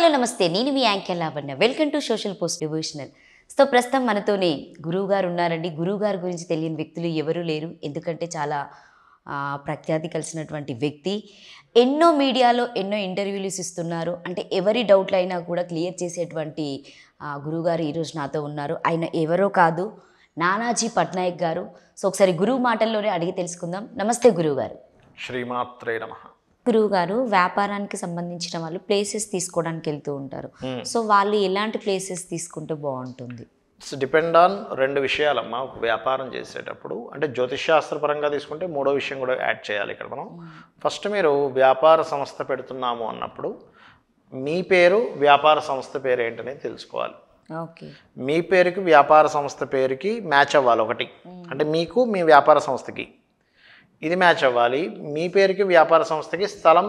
Hello నమస్తే, నేను మీ anchor Lavanya. Welcome to social post devotional. So ప్రస్తుతం మనతోనే గురువు గారు ఉన్నారండి. గురువు గారి గురించి తెలియని వ్యక్తులు ఎవరూ లేరు. ఎందుకంటే చాలా ప్రఖ్యాతి కలిసినటువంటి వ్యక్తి. ఎన్నో మీడియాలో ఎన్నో ఇంటర్వ్యూలు ఇస్తున్నారు. అంటే ఎవరి డౌట్లు అయినా కూడా క్లియర్ చేసేటువంటి గురువుగారు ఈరోజు నాతో ఉన్నారు. ఆయన ఎవరో కాదు, నానాజీ పట్నాయక్ గారు. సో ఒకసారి గురువు మాటల్లోనే అడిగి తెలుసుకుందాం. నమస్తే గురువుగారు. శ్రీమాత్రే నమః. గురువుగారు, వ్యాపారానికి సంబంధించిన వాళ్ళు ప్లేసెస్ తీసుకోవడానికి వెళ్తూ ఉంటారు. సో వాళ్ళు ఎలాంటి ప్లేసెస్ తీసుకుంటే బాగుంటుంది? ఇట్స్ డిపెండ్ ఆన్ రెండు విషయాలమ్మా. ఒక వ్యాపారం చేసేటప్పుడు అంటే జ్యోతిషాస్త్రపరంగా తీసుకుంటే మూడో విషయం కూడా యాడ్ చేయాలి ఇక్కడ మనం. ఫస్ట్ మీరు వ్యాపార సంస్థ పెడుతున్నాము అన్నప్పుడు మీ పేరు వ్యాపార సంస్థ పేరు ఏంటనేది తెలుసుకోవాలి. ఓకే. మీ పేరుకి వ్యాపార సంస్థ పేరుకి మ్యాచ్ అవ్వాలి ఒకటి. అంటే మీకు మీ వ్యాపార సంస్థకి ఇది మ్యాచ్ అవ్వాలి. మీ పేరుకి వ్యాపార సంస్థకి స్థలం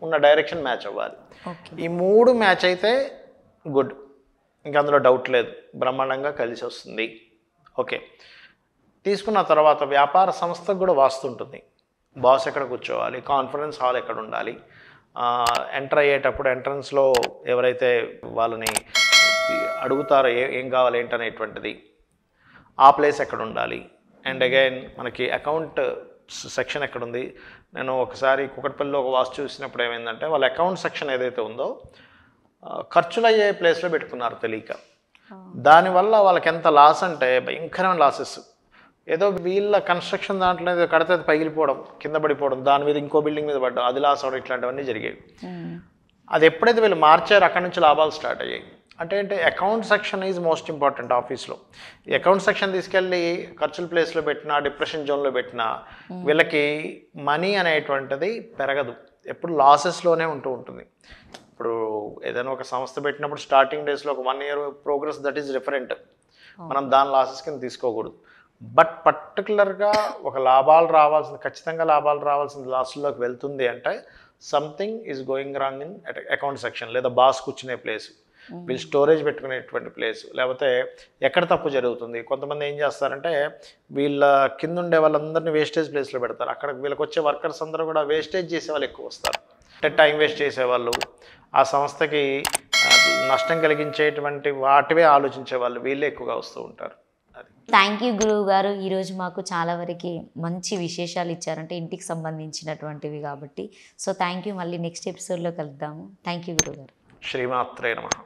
ఉన్న డైరెక్షన్ మ్యాచ్ అవ్వాలి. ఈ మూడు మ్యాచ్ అయితే గుడ్, ఇంకా అందులో డౌట్ లేదు, బ్రహ్మాండంగా కలిసి వస్తుంది. ఓకే. తీసుకున్న తర్వాత వ్యాపార సంస్థకు కూడా వాస్తుంటుంది. బాస్ ఎక్కడ కూర్చోవాలి, కాన్ఫరెన్స్ హాల్ ఎక్కడ ఉండాలి, ఎంటర్ అయ్యేటప్పుడు ఎంట్రన్స్లో ఎవరైతే వాళ్ళని అడుగుతారో ఏం కావాలి ఏంటనేటువంటిది ఆ ప్లేస్ ఎక్కడ ఉండాలి. అండ్ అగైన్ మనకి అకౌంట్ సెక్షన్ ఎక్కడ ఉంది. నేను ఒకసారి కుకట్పల్లిలో ఒక వాస్తు చూసినప్పుడు ఏమైందంటే వాళ్ళ అకౌంట్ సెక్షన్ ఏదైతే ఉందో ఖర్చులు అయ్యే ప్లేస్లో పెట్టుకున్నారు తెలియక. దానివల్ల వాళ్ళకి ఎంత లాస్ అంటే భయంకరమైన లాసెస్. ఏదో వీళ్ళ కన్స్ట్రక్షన్ దాంట్లో ఏదో కడితే అది పగిలిపోవడం, కింద పడిపోవడం, దాని మీద ఇంకో బిల్డింగ్ మీద పడడం, అది లాస్ అవడం, ఇట్లాంటివన్నీ జరిగాయి. అది ఎప్పుడైతే వీళ్ళు మార్చారో అక్కడి నుంచి లాభాలు స్టార్ట్ అయ్యాయి. అంటే account section is most important ఆఫీస్లో. ఈ అకౌంట్ సెక్షన్ తీసుకెళ్ళి ఖర్చుల ప్లేస్లో పెట్టినా, డిప్రెషన్ జోన్లో పెట్టినా వీళ్ళకి మనీ అనేటువంటిది పెరగదు, ఎప్పుడు లాసెస్లోనే ఉంటుంది. ఇప్పుడు ఏదైనా ఒక సంస్థ పెట్టినప్పుడు స్టార్టింగ్ డేస్లో ఒక 1 year progress that is different. మనం దాని లాసెస్ కింద తీసుకోకూడదు. బట్ పర్టికులర్గా ఒక ఖచ్చితంగా లాభాలు రావాల్సిన లాస్లోకి వెళ్తుంది అంటే something is going wrong in account section, లేదా బాస్ కూర్చునే ప్లేస్, వీళ్ళు స్టోరేజ్ పెట్టుకునేటువంటి ప్లేస్, లేకపోతే ఎక్కడ తప్పు జరుగుతుంది. కొంతమంది ఏం చేస్తారంటే వీళ్ళ కింద ఉండే వాళ్ళందరినీ వేస్టేజ్ ప్లేస్లో పెడతారు. అక్కడ వీళ్ళకి వచ్చే వర్కర్స్ అందరూ కూడా వేస్టేజ్ చేసే వాళ్ళు ఎక్కువ వస్తారు. అంటే టైం వేస్ట్ చేసేవాళ్ళు, ఆ సంస్థకి నష్టం కలిగించేటువంటి వాటివే ఆలోచించే వాళ్ళు వీళ్ళే ఎక్కువగా వస్తూ ఉంటారు. థ్యాంక్ యూ గురువు గారు. ఈరోజు మాకు చాలా వరకు మంచి విశేషాలు ఇచ్చారంటే ఇంటికి సంబంధించినటువంటివి కాబట్టి. So thank you. మళ్ళీ నెక్స్ట్ ఎపిసోడ్లో కలుద్దాము. థ్యాంక్ యూ గురువు గారు. శ్రీమాత్రే నమః.